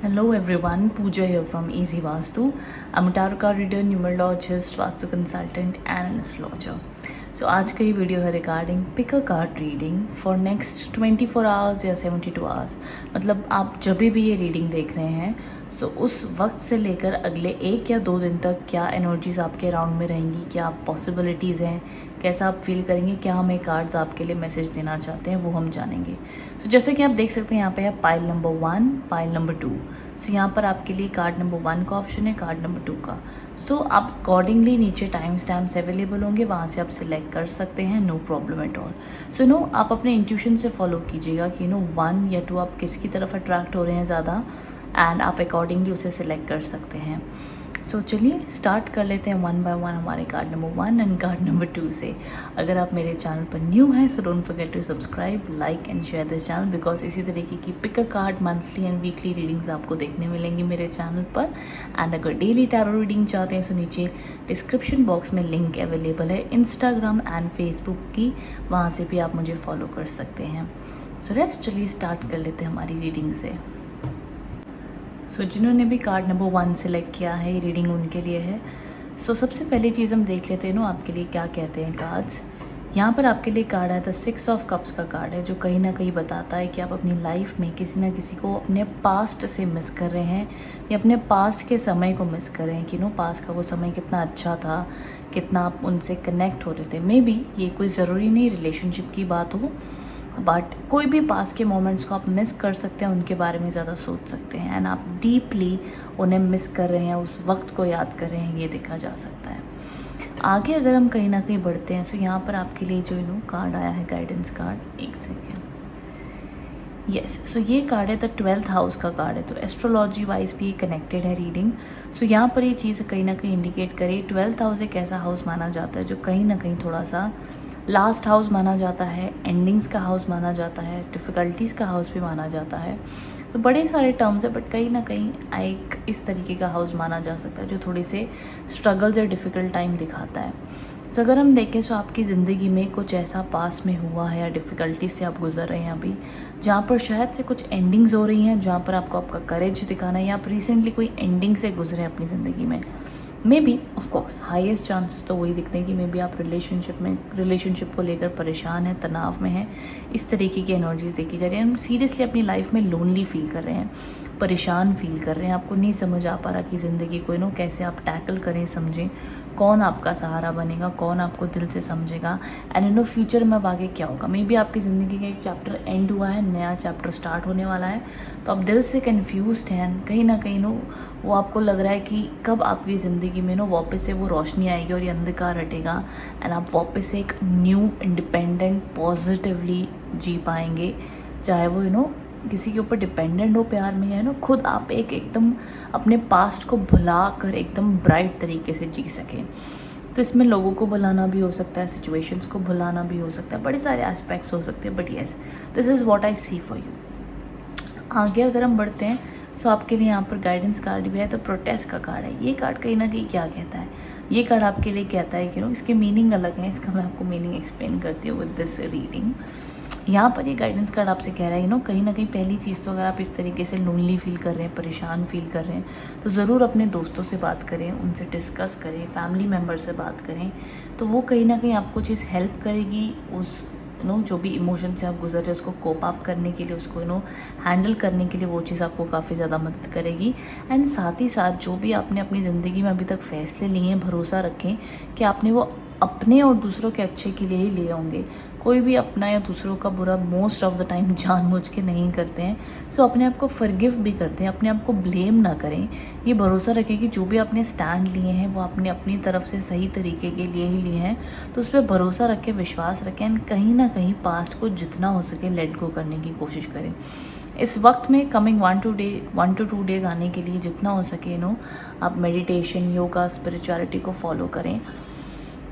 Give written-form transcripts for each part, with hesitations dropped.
Hello everyone, Pooja here from Easy Vastu. I'm a tarot card reader, numerologist, Vastu consultant and an astrologer. So आज का ये video है regarding pick a card reading for next 24 hours या 72 hours. मतलब आप जब भी ये रीडिंग देख रहे हैं सो उस वक्त से लेकर अगले 1 या 2 दिन तक क्या एनर्जीज़ आपके अराउंड में रहेंगी, क्या पॉसिबिलिटीज़ हैं, कैसा आप फील करेंगे, क्या हमें कार्ड्स आपके लिए मैसेज देना चाहते हैं वो हम जानेंगे। सो जैसे कि आप देख सकते हैं यहाँ पे है पाइल नंबर 1, पाइल नंबर 2। सो यहाँ पर आपके लिए कार्ड नंबर 1 का ऑप्शन है, कार्ड नंबर 2 का। सो आप अकॉर्डिंगली नीचे टाइम स्टैम्प्स अवेलेबल होंगे, वहाँ से आप सिलेक्ट कर सकते हैं, नो प्रॉब्लम एट ऑल। सो आप अपने इंट्यूशन से फॉलो कीजिएगा कि 1 या 2 आप किसकी तरफ अट्रैक्ट हो रहे हैं ज़्यादा, एंड आप अकॉर्डिंगली उसे सिलेक्ट कर सकते हैं। सो चलिए स्टार्ट कर लेते हैं 1 बाय 1 हमारे card number 1 and card number 2 से। अगर आप मेरे चैनल पर न्यू हैं so don't forget to subscribe, like and share this channel, because इसी तरीके की pick a card monthly and weekly readings आपको देखने मिलेंगी मेरे चैनल पर। एंड अगर डेली टैरो रीडिंग चाहते हैं सो नीचे डिस्क्रिप्शन बॉक्स में लिंक अवेलेबल है इंस्टाग्राम एंड फेसबुक की, वहाँ से भी आप मुझे फॉलो कर सकते हैं। सो रेस्ट चलिए स्टार्ट कर लेते हैं हमारी रीडिंग से। सो जिन्होंने भी कार्ड नंबर 1 सेलेक्ट किया है ये रीडिंग उनके लिए है। सो सबसे पहली चीज़ हम देख लेते हैं आपके लिए क्या कहते हैं कार्ड्स। यहाँ पर आपके लिए कार्ड है द 6 ऑफ कप्स का कार्ड है, जो कहीं ना कहीं बताता है कि आप अपनी लाइफ में किसी ना किसी को अपने पास्ट से मिस कर रहे हैं या अपने पास्ट के समय को मिस कर रहे हैं कि पास्ट का वो समय कितना अच्छा था, कितना आप उनसे कनेक्ट हो रहे थे। मे बी ये कोई ज़रूरी नहीं रिलेशनशिप की बात हो, बट कोई भी पास के मोमेंट्स को आप मिस कर सकते हैं, उनके बारे में ज़्यादा सोच सकते हैं एंड आप डीपली उन्हें मिस कर रहे हैं, उस वक्त को याद कर रहे हैं, ये देखा जा सकता है। आगे अगर हम कहीं ना कहीं बढ़ते हैं सो यहाँ पर आपके लिए जो कार्ड आया है गाइडेंस कार्ड, एक सेकेंड, यस। सो ये कार्ड है द 12th हाउस का कार्ड है, तो एस्ट्रोलॉजी वाइज भी कनेक्टेड है रीडिंग। सो यहाँ पर ये चीज़ कहीं ना कहीं इंडिकेट करे 12th हाउस एक ऐसा हाउस माना जाता है जो कहीं ना कहीं थोड़ा सा लास्ट हाउस माना जाता है, एंडिंग्स का हाउस माना जाता है, डिफ़िकल्टीज़ का हाउस भी माना जाता है। तो बड़े सारे टर्म्स है, बट कहीं ना कहीं एक इस तरीके का हाउस माना जा सकता है जो थोड़ी से स्ट्रगल्स या डिफ़िकल्ट टाइम दिखाता है। सो अगर हम देखें तो आपकी ज़िंदगी में कुछ ऐसा पास में हुआ है या डिफ़िकल्टीज से आप गुजर रहे हैं अभी, जहाँ पर शायद से कुछ एंडिंग्स हो रही हैं, जहाँ पर आपको आपका करेज दिखाना है, या आप रिसेंटली कोई एंडिंग से गुजरे अपनी ज़िंदगी में। May be of course highest chances तो वही दिखते हैं कि मे बी आप रिलेशनशिप को लेकर परेशान हैं, तनाव में हैं, इस तरीके की एनर्जीज देखी जा रही है। सीरियसली अपनी लाइफ में लोनली फील कर रहे हैं, परेशान फील कर रहे हैं, आपको नहीं समझ आ पा रहा कि ज़िंदगी को कैसे आप टैकल करें, समझें, कौन आपका सहारा बनेगा, कौन आपको दिल से समझेगा, एंड फ्यूचर में अब आगे क्या होगा। मे बी आपकी ज़िंदगी का एक चैप्टर एंड हुआ है, नया चैप्टर स्टार्ट होने वाला है, तो आप दिल से कन्फ्यूज्ड हैं, कहीं ना कहीं वो आपको लग रहा है कि कब आपकी ज़िंदगी में वापस से वो रोशनी आएगी और ये अंधकार हटेगा एंड आप वापस से एक न्यू इंडिपेंडेंट पॉजिटिवली जी पाएंगे, चाहे वो किसी के ऊपर डिपेंडेंट हो प्यार में, है खुद आप एक एकदम अपने पास्ट को भुला कर एकदम ब्राइट तरीके से जी सकें। तो इसमें लोगों को भुलाना भी हो सकता है, सिचुएशंस को भुलाना भी हो सकता है, बड़े सारे एस्पेक्ट्स हो सकते हैं, but yes this is what I see for you. आगे अगर हम बढ़ते हैं सो आपके लिए यहाँ पर गाइडेंस कार्ड भी है, तो प्रोटेस्ट का कार्ड है। ये कार्ड कहीं ना कहीं क्या कहता है, ये कार्ड आपके लिए कहता है कि इसके मीनिंग अलग है, इसका मैं आपको मीनिंग एक्सप्लेन करती हूँ विद दिस रीडिंग। यहाँ पर ये गाइडेंस कार्ड आपसे कह रहा है कहीं ना कहीं पहली चीज़ तो अगर आप इस तरीके से लोनली फील कर रहे हैं, परेशान फील कर रहे हैं, तो ज़रूर अपने दोस्तों से बात करें, उनसे डिस्कस करें, फैमिली मेम्बर से बात करें, तो वो कहीं ना कहीं आपको चीज़ हेल्प करेगी उस जो भी इमोशन से आप गुजर रहे हैं उसको कोप अप करने के लिए, उसको हैंडल करने के लिए, वो चीज़ आपको काफ़ी ज़्यादा मदद करेगी। एंड साथ ही साथ जो भी आपने अपनी ज़िंदगी में अभी तक फैसले लिए हैं, भरोसा रखें कि आपने वो अपने और दूसरों के अच्छे के लिए ही लिए होंगे। कोई भी अपना या दूसरों का बुरा मोस्ट ऑफ द टाइम जानबूझ के नहीं करते हैं। सो अपने आप को फॉरगिव भी करते हैं, अपने आप को ब्लेम ना करें, ये भरोसा रखें कि जो भी आपने स्टैंड लिए हैं वो आपने अपनी तरफ से सही तरीके के लिए ही लिए हैं, तो उस पर भरोसा रखें, विश्वास रखें एंड कहीं ना कहीं पास्ट को जितना हो सके लेट गो करने की कोशिश करें। इस वक्त में कमिंग 1 to 2 डेज़ आने के लिए जितना हो सके आप मेडिटेशन, योगा, स्पिरिचुअलिटी को फॉलो करें।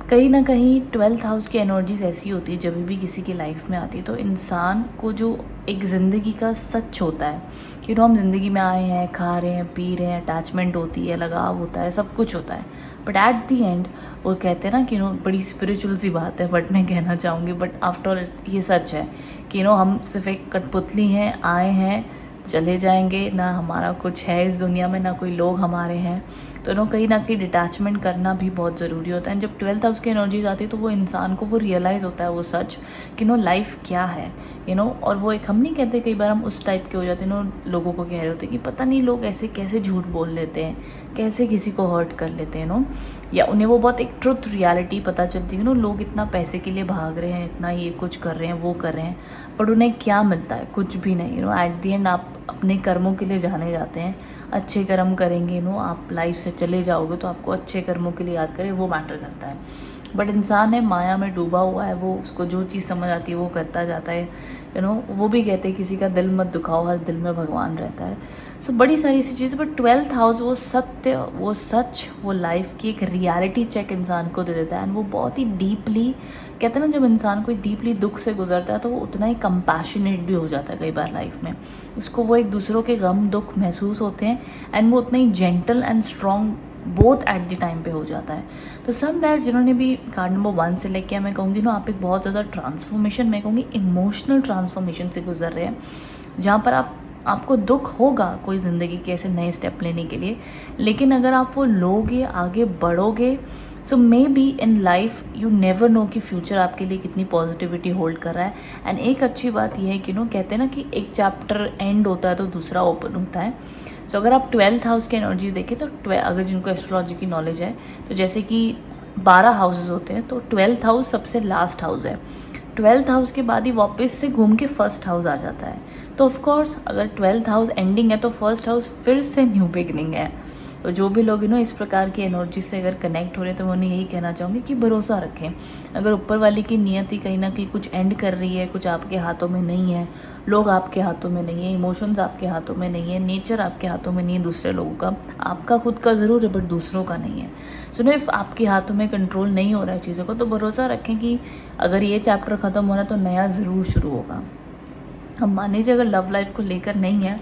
कहीं ना कहीं 12th हाउस की एनर्जीज ऐसी होती है जब भी किसी की लाइफ में आती है, तो इंसान को जो एक ज़िंदगी का सच होता है कि हम ज़िंदगी में आए हैं, खा रहे हैं, पी रहे हैं, अटैचमेंट होती है, लगाव होता है, सब कुछ होता है, बट एट दी एंड वो कहते हैं ना कि बड़ी स्पिरिचुअल सी बात है, बट मैं कहना चाहूँगी बट आफ्टर ऑल ये सच है कि हम सिर्फ एक कठपुतली हैं, आए हैं चले जाएंगे, ना हमारा कुछ है इस दुनिया में, ना कोई लोग हमारे हैं। तो कहीं ना कहीं डिटैचमेंट करना भी बहुत ज़रूरी होता है। जब 12th हाउस की एनर्जीज आती है तो वो इंसान को वो रियलाइज़ होता है वो सच कि लाइफ क्या है, और वो एक, हम नहीं कहते, कई बार हम उस टाइप के हो जाते हैं लोगों को कह रहे होते हैं कि पता नहीं लोग ऐसे कैसे झूठ बोल लेते हैं, कैसे किसी को हर्ट कर लेते हैं, या उन्हें वो बहुत एक ट्रुथ रियलिटी पता चलती है, लोग इतना पैसे के लिए भाग रहे हैं, इतना ये कुछ कर रहे हैं, वो कर रहे हैं, पर उन्हें क्या मिलता है? कुछ भी नहीं। एट दी एंड आप अपने कर्मों के लिए जाने जाते हैं। अच्छे कर्म करेंगे, आप लाइफ से चले जाओगे तो आपको अच्छे कर्मों के लिए याद करें, वो मैटर करता है। बट इंसान है, माया में डूबा हुआ है, वो उसको जो चीज़ समझ आती है वो करता जाता है। वो भी कहते हैं किसी का दिल मत दुखाओ, हर दिल में भगवान रहता है। सो बड़ी सारी ऐसी चीज़ें। बट 12th हाउस वो सत्य, वो सच, वो लाइफ की एक रियलिटी चेक इंसान को दे देता है। एंड वो बहुत ही डीपली, कहते हैं ना, जब इंसान कोई डीपली दुख से गुजरता है तो वो उतना ही कंपैशनेट भी हो जाता है कई बार लाइफ में। उसको वो एक दूसरों के गम दुख महसूस होते हैं एंड वो उतना ही gentle and strong both at the time पे हो जाता है। तो समवेयर जिन्होंने भी कार्ड नंबर 1 सेलेक्ट किया, मैं कहूँगी आप एक बहुत ज़्यादा ट्रांसफॉर्मेशन, मैं कहूँगी इमोशनल ट्रांसफॉर्मेशन से गुजर रहे हैं, जहाँ पर आपको दुख होगा कोई ज़िंदगी के ऐसे नए स्टेप लेने के लिए, लेकिन अगर आप वो लोगे, आगे बढ़ोगे, so maybe in life you never know कि फ्यूचर आपके लिए कितनी पॉजिटिविटी होल्ड कर रहा है। एंड एक अच्छी बात यह है कि कहते हैं ना कि एक चैप्टर एंड होता है तो दूसरा ओपन होता है। सो अगर आप 12th हाउस की एनर्जी देखें तो अगर जिनको एस्ट्रोलॉजी की नॉलेज है, तो जैसे कि 12 हाउसेज होते हैं, तो 12th हाउस सबसे लास्ट हाउस है। 12th हाउस के बाद ही वापस से घूम के फर्स्ट हाउस आ जाता है। तो ऑफ कोर्स अगर 12th हाउस एंडिंग है तो फर्स्ट हाउस फिर से न्यू बिगनिंग है। तो जो भी लोग इस प्रकार की एनर्जी से अगर कनेक्ट हो रहे हैं तो मैं उन्हें यही कहना चाहूँगी कि भरोसा रखें। अगर ऊपर वाले की नियत ही कहीं ना कहीं कुछ एंड कर रही है, कुछ आपके हाथों में नहीं है, लोग आपके हाथों में नहीं है, इमोशंस आपके हाथों में नहीं है, नेचर आपके हाथों में नहीं है दूसरे लोगों का, आपका खुद का ज़रूर है बट दूसरों का नहीं है। सो इफ आपके हाथों में कंट्रोल नहीं हो रहा है चीज़ों को, तो भरोसा रखें कि अगर ये चैप्टर ख़त्म हो रहा है तो नया ज़रूर शुरू होगा। हम मान लीजिए अगर लव लाइफ को लेकर नहीं है,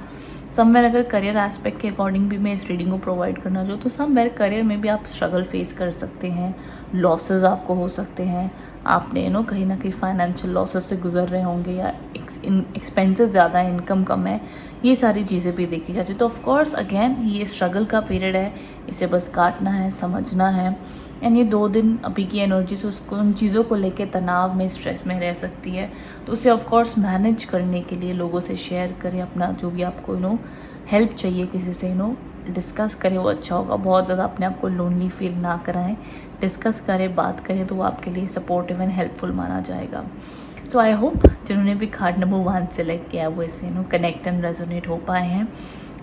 समवेयर अगर करियर एस्पेक्ट के अकॉर्डिंग भी मैं इस रीडिंग को प्रोवाइड करना चाहूँ, तो समवेयर करियर में भी आप स्ट्रगल फेस कर सकते हैं, लॉसेस आपको हो सकते हैं, आपने कहीं ना कहीं फाइनेंशियल लॉसेस से गुजर रहे होंगे, या एक्सपेंसेस ज़्यादा है, इनकम कम है, ये सारी चीज़ें भी देखी जाती है। तो ऑफकोर्स अगेन ये स्ट्रगल का पीरियड है, इसे बस काटना है, समझना है। एंड ये 2 दिन अभी की एनर्जी से उसको उन चीज़ों को लेके तनाव में, स्ट्रेस में रह सकती है, तो उसे ऑफकोर्स मैनेज करने के लिए लोगों से शेयर करें अपना, जो भी आपको हेल्प चाहिए किसी से डिस्कस करें, वो अच्छा होगा। बहुत ज़्यादा अपने आप को लोनली फील ना कराएं, डिस्कस करें, बात करें, तो वो आपके लिए सपोर्टिव एंड हेल्पफुल माना जाएगा। सो आई होप जिन्होंने भी कार्ड नंबर 1 सेलेक्ट किया वो इससे कनेक्ट एंड रेजोनेट हो पाए हैं।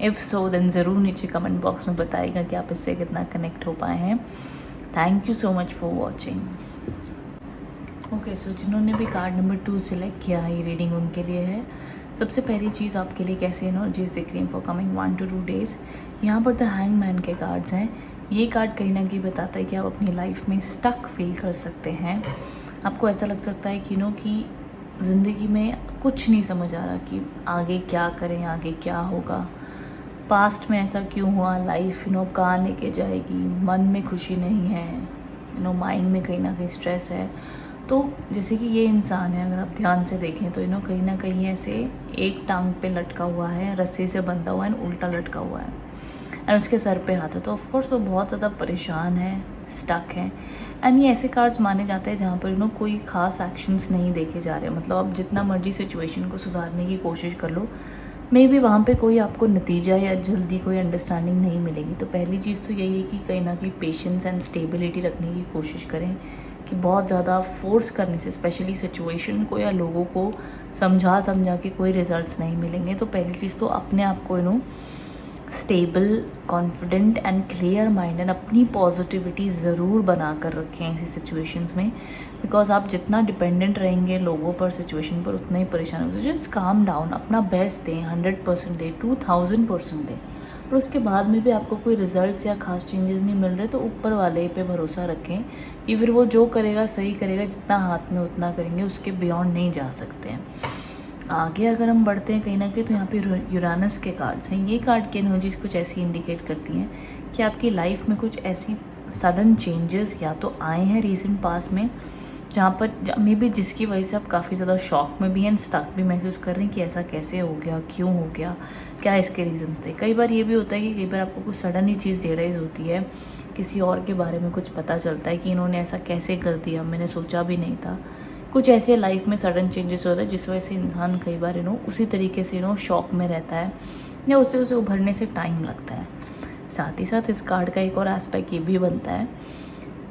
इफ़ सो देन ज़रूर नीचे कमेंट बॉक्स में बताइएगा कि आप इससे कितना कनेक्ट हो पाए हैं। Thank you so much for watching. Okay, so जिन्होंने भी कार्ड नंबर 2 सेलेक्ट किया है, ये रीडिंग उनके लिए है। सबसे पहली चीज़ आपके लिए कैसी एनर्जीज दिख रही हैं फॉर कमिंग 1 to 2 days। यहाँ पर द हैंगमैन के कार्ड्स हैं। ये कार्ड कहीं ना कहीं बताता है कि आप अपनी लाइफ में स्टक फील कर सकते हैं। आपको ऐसा लग सकता है कि कि ज़िंदगी में कुछ नहीं समझ आ रहा कि आगे क्या करें, आगे क्या होगा, पास्ट में ऐसा क्यों हुआ, लाइफ कहाँ लेके जाएगी, मन में खुशी नहीं है, माइंड में कहीं ना कहीं स्ट्रेस है। तो जैसे कि ये इंसान है, अगर आप ध्यान से देखें तो कहीं ना कहीं ऐसे एक टांग पे लटका हुआ है, रस्सी से बंधा हुआ है, उल्टा लटका हुआ है, एंड उसके सर पे हाथ है। तो ऑफकोर्स वो बहुत ज़्यादा परेशान है, स्टक है। एंड ये ऐसे कार्ड्स माने जाते हैं जहाँ पर कोई खास एक्शंस नहीं देखे जा रहे। मतलब आप जितना मर्जी सिचुएशन को सुधारने की कोशिश कर लो, मे बी वहाँ पे कोई आपको नतीजा या जल्दी कोई अंडरस्टैंडिंग नहीं मिलेगी। तो पहली चीज़ तो यही है कि कहीं ना कहीं पेशेंस एंड स्टेबिलिटी रखने की कोशिश करें, कि बहुत ज़्यादा फोर्स करने से स्पेशली सिचुएशन को या लोगों को समझा के कोई रिजल्ट्स नहीं मिलेंगे। तो पहली चीज़ तो अपने आप को stable, confident and clear minded, अपनी पॉजिटिविटी ज़रूर बना कर रखें ऐसी सिचुएशंस में, बिकॉज आप जितना डिपेंडेंट रहेंगे लोगों पर, सिचुएशन पर, उतना ही परेशान होंगे। जस्ट काम डाउन, अपना बेस्ट दें, 100% दें, 2000% दें, पर उसके बाद में भी आपको कोई रिजल्ट्स या खास चेंजेस नहीं मिल रहे तो ऊपर वाले पे भरोसा रखें कि फिर वो जो करेगा सही करेगा, जितना हाथ में उतना करेंगे, उसके बियॉन्ड नहीं जा सकते हैं। आगे अगर हम बढ़ते हैं कहीं ना कहीं तो यहाँ पे यूरानस के कार्ड्स हैं। ये कार्ड की एनर्जीज कुछ ऐसी इंडिकेट करती हैं कि आपकी लाइफ में कुछ ऐसी सडन चेंजेस या तो आए हैं रीसेंट पास में, जहाँ पर मे बी जिसकी वजह से आप काफ़ी ज़्यादा शॉक में भी हैं, स्टक भी महसूस कर रहे हैं कि ऐसा कैसे हो गया, क्यों हो गया, क्या इसके रीजंस थे। कई बार ये भी होता है कि कई बार आपको कुछ सडन ही चीज़ रियलाइज़ होती है, किसी और के बारे में कुछ पता चलता है कि इन्होंने ऐसा कैसे कर दिया, मैंने सोचा भी नहीं था। कुछ ऐसे लाइफ में सडन चेंजेस होते हैं जिस वजह से इंसान कई बार उसी तरीके से शॉक में रहता है या उसे उभरने से टाइम लगता है। साथ ही साथ इस कार्ड का एक और एस्पेक्ट ये भी बनता है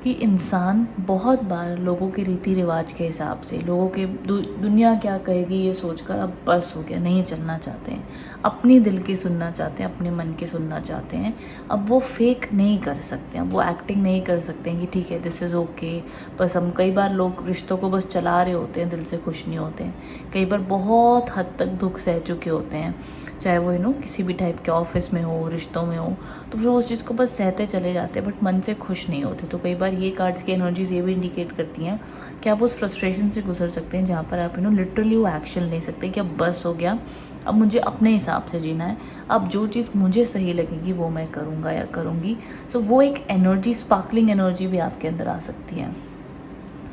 कि इंसान बहुत बार लोगों के रीति रिवाज के हिसाब से, लोगों के दुनिया क्या कहेगी ये सोचकर अब बस हो गया, नहीं चलना चाहते हैं, अपनी दिल की सुनना चाहते हैं, अपने मन की सुनना चाहते हैं। अब वो फेक नहीं कर सकते, अब वो एक्टिंग नहीं कर सकते हैं कि ठीक है दिस इज़ ओके। बस हम कई बार लोग रिश्तों को बस चला रहे होते हैं, दिल से खुश नहीं होते हैं। कई बार बहुत हद तक दुख सह चुके होते हैं, चाहे वो किसी भी टाइप के ऑफिस में हो, रिश्तों में हो, तो फिर उस चीज़ को बस सहते चले जाते हैं बट मन से खुश नहीं होते। तो कई बार ये कार्ड्स की एनर्जीज ये भी इंडिकेट करती हैं कि आप उस फ्रस्ट्रेशन से गुजर सकते हैं जहाँ पर आप लिटरली वो एक्शन ले सकते हैं कि अब बस हो गया, अब मुझे अपने हिसाब से जीना है, अब जो चीज़ मुझे सही लगेगी वो मैं करूँगा या करूँगी। सो वो एक एनर्जी, स्पार्कलिंग एनर्जी भी आपके अंदर आ सकती है।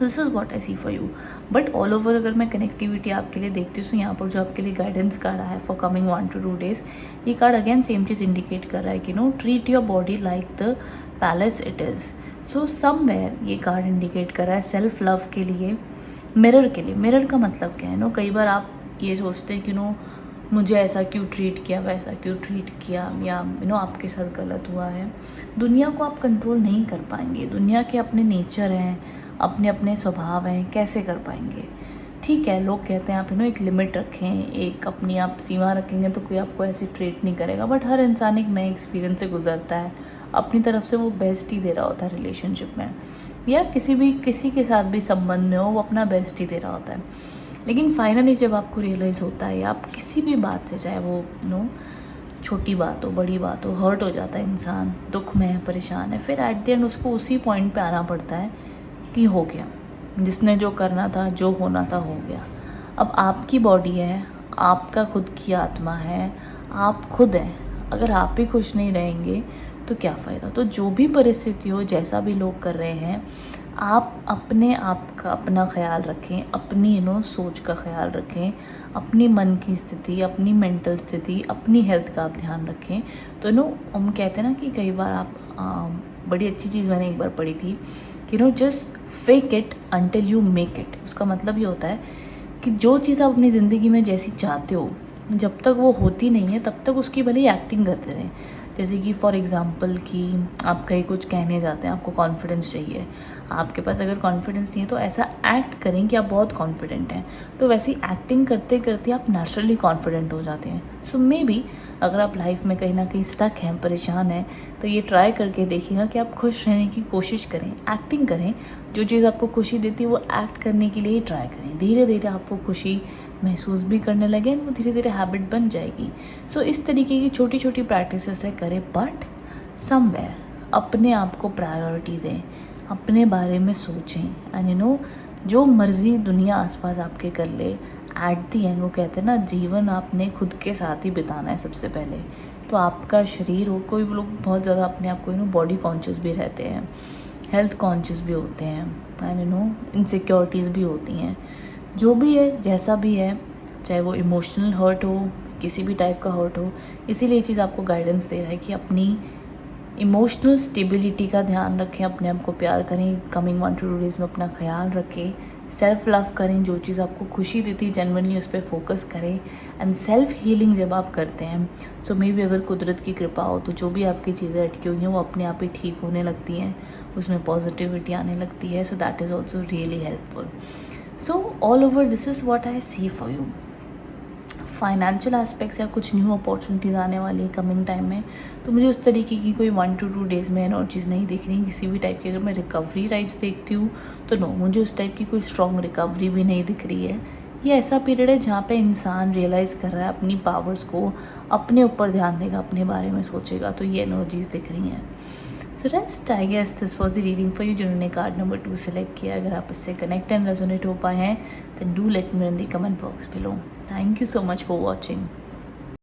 This is what I see for you. But all over अगर मैं कनेक्टिविटी आपके लिए देखती हूँ तो यहाँ पर जो आपके लिए गाइडेंस कार्ड आया है फॉर कमिंग 1 to 2 days, ये कार्ड अगेन सेम चीज़ इंडिकेट कर रहा है कि treat your body like the palace it is. So somewhere ये कार्ड इंडिकेट कर रहा है सेल्फ लव के लिए, मिरर के लिए। मिरर का मतलब क्या है? कई बार आप ये सोचते हैं कि मुझे ऐसा क्यों ट्रीट किया, वैसा क्यों ट्रीट किया, या आपके साथ गलत हुआ है। दुनिया को आप कंट्रोल नहीं कर पाएंगे, दुनिया के अपने नेचर हैं, अपने अपने स्वभाव हैं, कैसे कर पाएंगे? ठीक है, लोग कहते हैं आप एक लिमिट रखें, एक अपनी आप सीमा रखेंगे तो कोई आपको ऐसे ट्रीट नहीं करेगा। बट हर इंसान एक नए एक्सपीरियंस से गुजरता है, अपनी तरफ से वो बेस्ट ही दे रहा होता है रिलेशनशिप में, या किसी के साथ भी संबंध में हो, वो अपना बेस्ट ही दे रहा होता है। लेकिन फाइनली जब आपको रियलाइज़ होता है, आप किसी भी बात से, चाहे वो छोटी बात हो, बड़ी बात हो, हर्ट हो जाता है इंसान, दुख में है, परेशान है, फिर एट द एंड उसको उसी पॉइंट पे आना पड़ता है कि हो गया, जिसने जो करना था, जो होना था हो गया। अब आपकी बॉडी है, आपका खुद की आत्मा है, आप खुद हैं। अगर आप ही खुश नहीं रहेंगे तो क्या फ़ायदा? तो जो भी परिस्थिति हो, जैसा भी लोग कर रहे हैं, आप अपने आप का अपना ख्याल रखें, अपनी सोच का ख्याल रखें, अपनी मन की स्थिति, अपनी मेंटल स्थिति, अपनी हेल्थ का आप ध्यान रखें। तो हम कहते हैं ना कि कई बार आप बड़ी अच्छी चीज़ मैंने एक बार पढ़ी थी कि just fake it until you make it. उसका मतलब ये होता है कि जो चीज़ आप अपनी ज़िंदगी में जैसी चाहते हो, जब तक वो होती नहीं है तब तक उसकी भले ही एक्टिंग करते रहें। जैसे कि फॉर एग्ज़ाम्पल कि आप कहीं कुछ कहने जाते हैं, आपको कॉन्फिडेंस चाहिए, आपके पास अगर कॉन्फिडेंस नहीं है तो ऐसा एक्ट करें कि आप बहुत कॉन्फिडेंट हैं, तो वैसी एक्टिंग करते करते आप नेचुरली कॉन्फिडेंट हो जाते हैं। सो मे बी अगर आप लाइफ में कहीं ना कहीं स्टक हैं, परेशान हैं, तो ये ट्राई करके देखिएगा कि आप खुश रहने की कोशिश करें, एक्टिंग करें। जो चीज़ आपको खुशी देती है वो एक्ट करने के लिए ही ट्राई करें। धीरे धीरे आप वो खुशी महसूस भी करने लगे, वो धीरे धीरे हैबिट बन जाएगी। सो इस तरीके की छोटी छोटी प्रैक्टिसेस है करें, बट समवेयर अपने आप को प्रायोरिटी दें, अपने बारे में सोचें, एंड जो मर्ज़ी दुनिया आसपास आपके कर ले, एट दी एंड वो कहते हैं ना, जीवन आपने खुद के साथ ही बिताना है सबसे पहले। तो आपका शरीर हो, कोई लोग बहुत ज़्यादा अपने आप को बॉडी कॉन्शियस भी रहते हैं, हेल्थ कॉन्शियस भी होते हैं, एंड इनसिक्योरिटीज़ भी होती हैं। जो भी है, जैसा भी है, चाहे वो इमोशनल हर्ट हो, किसी भी टाइप का हर्ट हो, इसीलिए ये चीज़ आपको गाइडेंस दे रहा है कि अपनी इमोशनल स्टेबिलिटी का ध्यान रखें, अपने आप को प्यार करें, कमिंग 1 to 2 days में अपना ख्याल रखें, सेल्फ लव करें, जो चीज़ आपको खुशी देती है जेन्युइनली उस पर फोकस करें, एंड सेल्फ हीलिंग जब आप करते हैं, सो मे बी अगर कुदरत की कृपा हो तो जो भी आपकी चीज़ें अटकी हुई हैं वो अपने आप ही ठीक होने लगती हैं, उसमें पॉजिटिविटी आने लगती है। So that is also really helpful. So all over this is what I see for you. Financial aspects या कुछ न्यू अपॉर्चुनिटीज़ आने वाली है कमिंग टाइम में, तो मुझे उस तरीके की कोई 1 to 2 days में एनर्जीज नहीं दिख रही किसी भी टाइप की। अगर मैं रिकवरी टाइप्स देखती हूँ तो नो, मुझे उस टाइप की कोई स्ट्रॉन्ग रिकवरी भी नहीं दिख रही है। ये ऐसा पीरियड है जहाँ पे इंसान रियलाइज़ कर रहा है अपनी पावर्स को, अपने ऊपर ध्यान देगा, अपने बारे में सोचेगा, तो ये एनर्जीज दिख रही हैं। So rest, I guess this was the reading for you. जिन्होंने कार्ड नंबर 2 सेलेक्ट किया, अगर आप इससे कनेक्ट एंड रेजोनेट हो पाए हैं, then do let me in the comment box below. Thank you so much for watching.